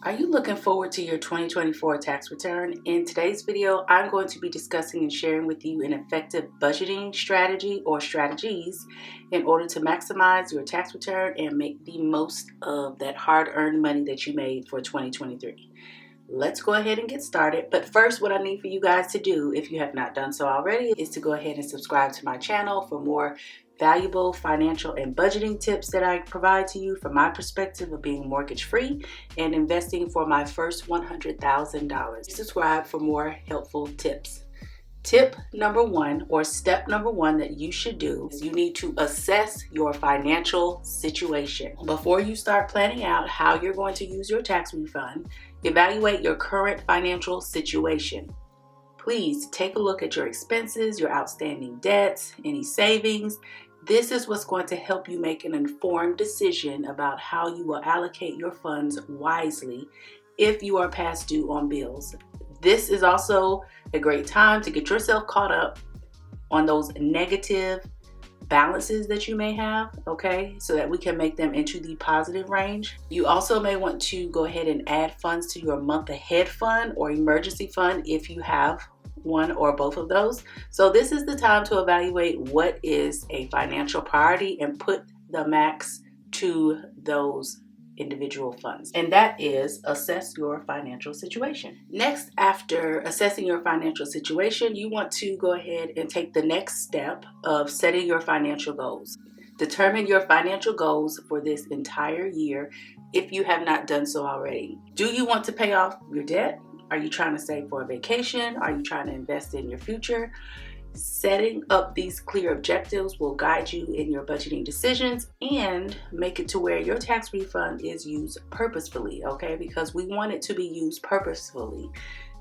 Are you looking forward to your 2024 tax return? In today's video, I'm going to be discussing and sharing with you an effective budgeting strategy or strategies in order to maximize your tax return and make the most of that hard-earned money that you made for 2023. Let's go ahead and get started. But first, what I need for you guys to do, if you have not done so already, is to go ahead and subscribe to my channel for more valuable financial and budgeting tips that I provide to you from my perspective of being mortgage free and investing for my first $100,000. Subscribe for more helpful tips. Tip number one, or step number one that you should do, is you need to assess your financial situation. Before you start planning out how you're going to use your tax refund, evaluate your current financial situation. Please take a look at your expenses, your outstanding debts, any savings. This is what's going to help you make an informed decision about how you will allocate your funds wisely if you are past due on bills. This is also a great time to get yourself caught up on those negative balances that you may have, okay, so that we can make them into the positive range. You also may want to go ahead and add funds to your month ahead fund or emergency fund if you have one or both of those. So this is the time to evaluate what is a financial priority and put the max to those individual funds, and that is assess your financial situation. Next, after assessing your financial situation, you want to go ahead and take the next step of setting your financial goals. Determine your financial goals for this entire year if you have not done so already. Do you want to pay off your debt? Are you trying to save for a vacation? Are you trying to invest in your future? Setting up these clear objectives will guide you in your budgeting decisions and make it to where your tax refund is used purposefully, okay? Because we want it to be used purposefully,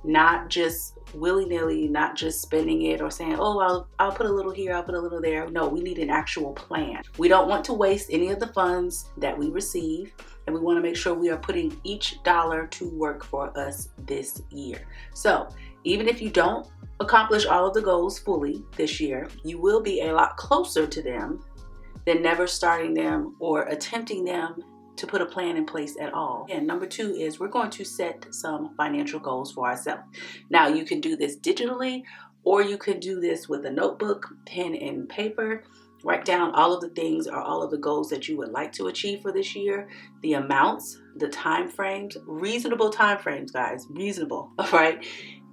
not just willy-nilly, not just spending it or saying, oh, I'll put a little here, I'll put a little there. No, we need an actual plan. We don't want to waste any of the funds that we receive, and we want to make sure we are putting each dollar to work for us this year. So even if you don't accomplish all of the goals fully this year, you will be a lot closer to them than never starting them or attempting them to put a plan in place at all. And number two is we're going to set some financial goals for ourselves. Now, you can do this digitally, or you can do this with a notebook, pen and paper. Write down all of the things or all of the goals that you would like to achieve for this year, the amounts, the time frames, reasonable time frames, guys, reasonable, all right?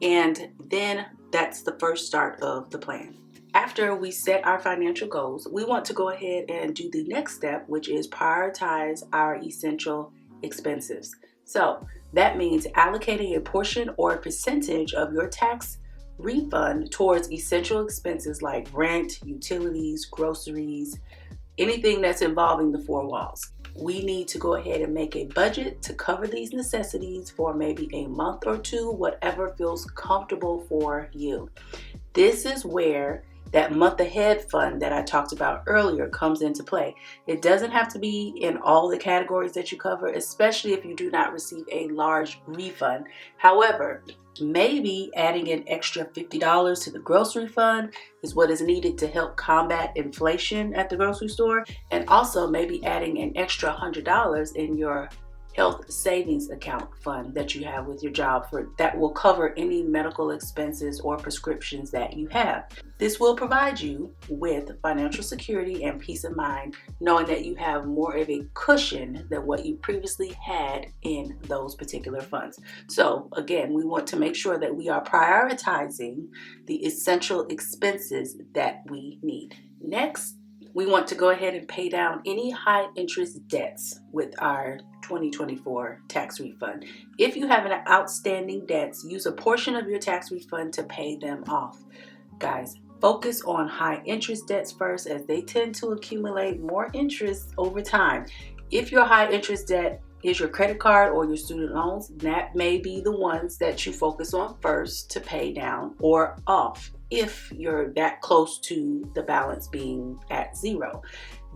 And then that's the first start of the plan. After we set our financial goals, we want to go ahead and do the next step, which is prioritize our essential expenses. So that means allocating a portion or a percentage of your tax refund towards essential expenses like rent, utilities, groceries, anything that's involving the four walls. We need to go ahead and make a budget to cover these necessities for maybe a month or two, whatever feels comfortable for you. This is where that month ahead fund that I talked about earlier comes into play. It doesn't have to be in all the categories that you cover, especially if you do not receive a large refund. However, maybe adding an extra $50 to the grocery fund is what is needed to help combat inflation at the grocery store. And also maybe adding an extra $100 in your health savings account fund that you have with your job that will cover any medical expenses or prescriptions that you have. This will provide you with financial security and peace of mind, knowing that you have more of a cushion than what you previously had in those particular funds. So again, we want to make sure that we are prioritizing the essential expenses that we need. Next, we want to go ahead and pay down any high interest debts with our 2024 tax refund. If you have an outstanding debts, use a portion of your tax refund to pay them off. Guys, focus on high interest debts first, as they tend to accumulate more interest over time. If your high interest debt is your credit card or your student loans, that may be the ones that you focus on first to pay down or off if you're that close to the balance being at zero.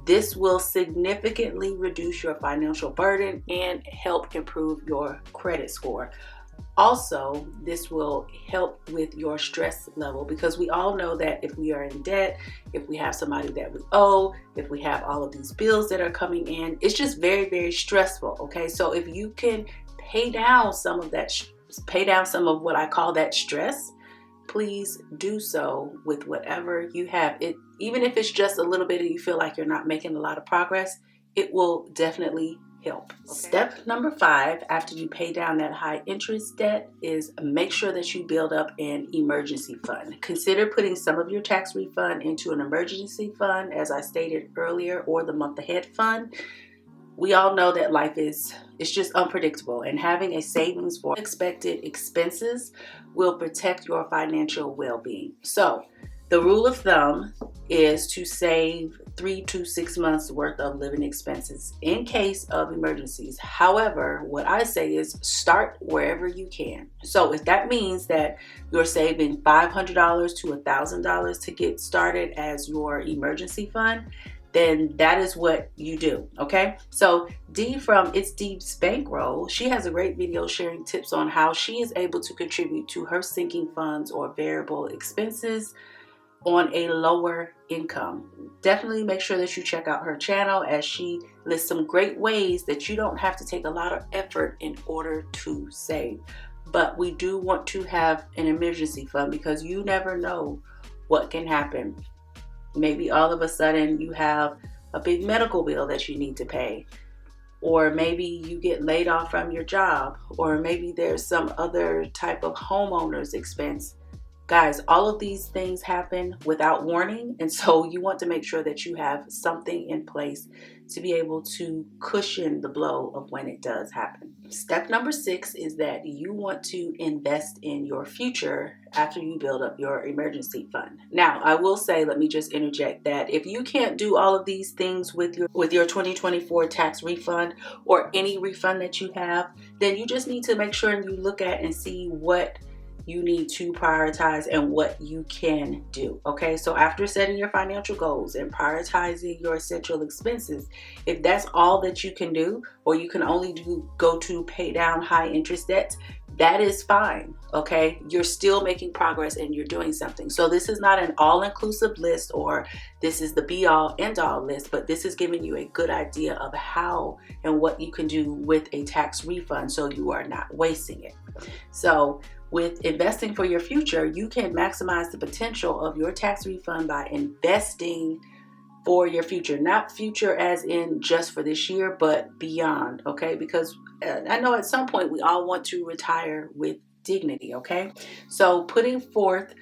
This will significantly reduce your financial burden and help improve your credit score. Also, this will help with your stress level, because we all know that if we are in debt, if we have somebody that we owe, if we have all of these bills that are coming in, it's just very, very stressful, okay? So if you can pay down some of that, pay down some of what I call that stress, please do so with whatever you have. It, even if it's just a little bit and you feel like you're not making a lot of progress, it will definitely help. Okay. Step number 5, after you pay down that high interest debt, is make sure that you build up an emergency fund. Consider putting some of your tax refund into an emergency fund, as I stated earlier, or the month ahead fund. We all know that life it's just unpredictable, and having a savings for unexpected expenses will protect your financial well-being. So the rule of thumb is to save 3 to 6 months worth of living expenses in case of emergencies. However, what I say is start wherever you can. So if that means that you're saving $500 to $1,000 to get started as your emergency fund, then that is what you do, okay? So Dee from It's Dee's Bankroll, she has a great video sharing tips on how she is able to contribute to her sinking funds or variable expenses on a lower income. Definitely make sure that you check out her channel, as she lists some great ways that you don't have to take a lot of effort in order to save. But we do want to have an emergency fund, because you never know what can happen. Maybe all of a sudden you have a big medical bill that you need to pay, or maybe you get laid off from your job, or maybe there's some other type of homeowner's expense. Guys, all of these things happen without warning, and so you want to make sure that you have something in place to be able to cushion the blow of when it does happen. Step number 6 is that you want to invest in your future after you build up your emergency fund. Now, I will say, let me just interject that if you can't do all of these things with your 2024 tax refund or any refund that you have, then you just need to make sure and you look at and see what you need to prioritize and what you can do. Okay, so after setting your financial goals and prioritizing your essential expenses, if that's all that you can do, or you can only go to pay down high interest debts, that is fine. Okay, you're still making progress and you're doing something. So this is not an all-inclusive list, or this is the be-all end-all list, but this is giving you a good idea of how and what you can do with a tax refund so you are not wasting it. So with investing for your future, you can maximize the potential of your tax refund by investing for your future. Not future as in just for this year, but beyond, okay? Because I know at some point we all want to retire with dignity, okay? So putting forth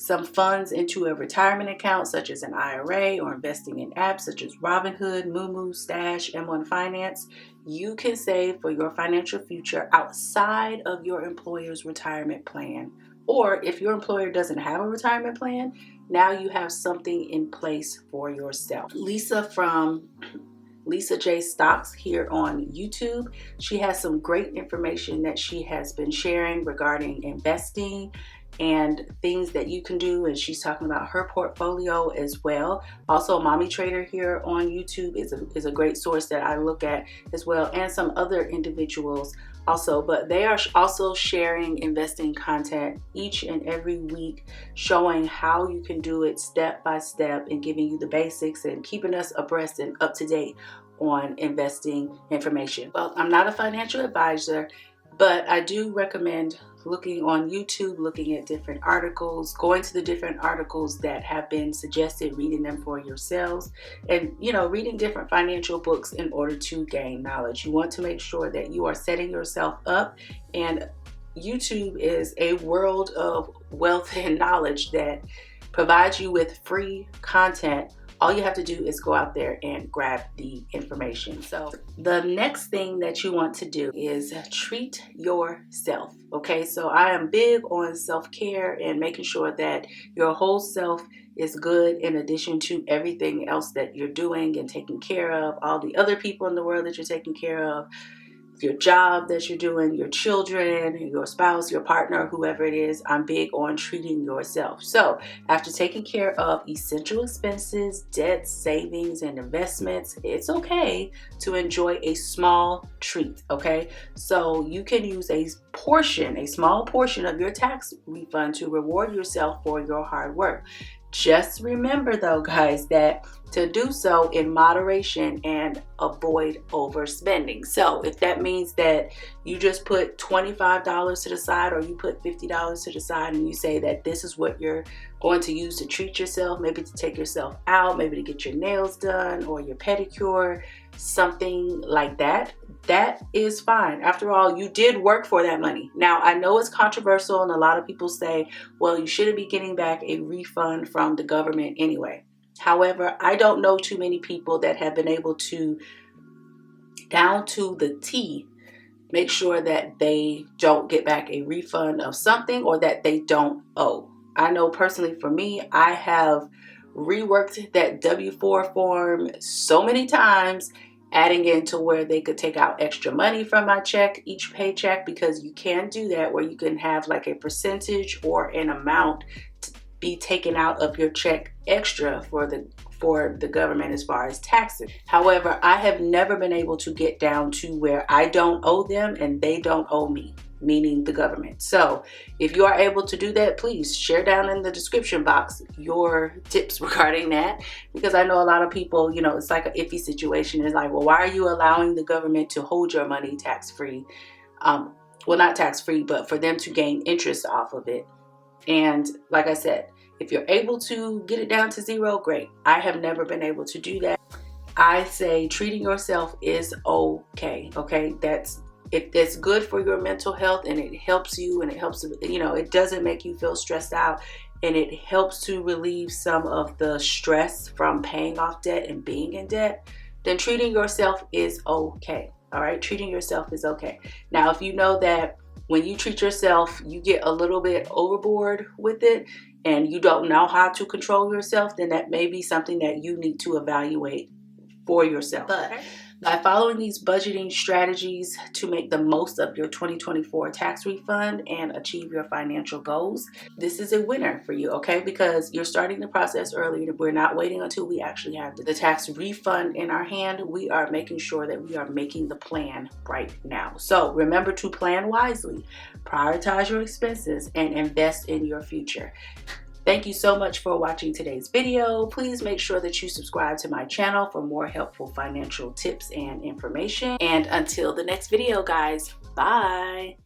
some funds into a retirement account such as an IRA, or investing in apps such as Robinhood, Moomoo, Stash, M1 Finance, you can save for your financial future outside of your employer's retirement plan. Or if your employer doesn't have a retirement plan, now you have something in place for yourself. Lisa from Lisa J Stocks here on YouTube, she has some great information that she has been sharing regarding investing and things that you can do, and she's talking about her portfolio as well. Also, Mommy Trader here on YouTube is a great source that I look at as well, and some other individuals also, but they are also sharing investing content each and every week, showing how you can do it step by step and giving you the basics and keeping us abreast and up to date on investing information. Well, I'm not a financial advisor, but I do recommend looking on YouTube, looking at different articles, going to the different articles that have been suggested, reading them for yourselves, and reading different financial books in order to gain knowledge. You want to make sure that you are setting yourself up, and YouTube is a world of wealth and knowledge that provides you with free content. All you have to do is go out there and grab the information. So the next thing that you want to do is treat yourself. Okay, so I am big on self-care and making sure that your whole self is good, in addition to everything else that you're doing and taking care of, all the other people in the world that you're taking care of, your job that you're doing, your children, your spouse, your partner, whoever it is. I'm big on treating yourself. So after taking care of essential expenses, debts, savings, and investments, it's okay to enjoy a small treat, okay? So you can use a small portion of your tax refund to reward yourself for your hard work. Just remember though, guys, that to do so in moderation and avoid overspending. So if that means that you just put $25 to the side, or you put $50 to the side, and you say that this is what you're going to use to treat yourself, maybe to take yourself out, maybe to get your nails done or your pedicure, something like that, that is fine. After all, you did work for that money. Now, I know it's controversial, and a lot of people say, well, you shouldn't be getting back a refund from the government anyway. However, I don't know too many people that have been able to, down to the T, make sure that they don't get back a refund of something, or that they don't owe. I know personally for me, I have reworked that W-4 form so many times, adding in to where they could take out extra money from my check, each paycheck, because you can do that, where you can have like a percentage or an amount to be taken out of your check extra for the government as far as taxes. However, I have never been able to get down to where I don't owe them and they don't owe me, meaning the government. So if you are able to do that, please share down in the description box your tips regarding that, because I know a lot of people, you know, it's like an iffy situation. It's like, well, why are you allowing the government to hold your money tax-free? Well, not tax-free, but for them to gain interest off of it. And like I said, if you're able to get it down to zero, great. I have never been able to do that. I say treating yourself is okay. Okay, if it's good for your mental health, and it helps you, and it helps, you know, it doesn't make you feel stressed out, and it helps to relieve some of the stress from paying off debt and being in debt, then treating yourself is okay. All right, treating yourself is okay. Now, if you know that when you treat yourself, you get a little bit overboard with it, and you don't know how to control yourself, then that may be something that you need to evaluate for yourself. But by following these budgeting strategies to make the most of your 2024 tax refund and achieve your financial goals, this is a winner for you, okay? Because you're starting the process early. We're not waiting until we actually have the tax refund in our hand. We are making sure that we are making the plan right now. So remember to plan wisely, prioritize your expenses, and invest in your future. Thank you so much for watching today's video. Please make sure that you subscribe to my channel for more helpful financial tips and information. And until the next video, guys, bye.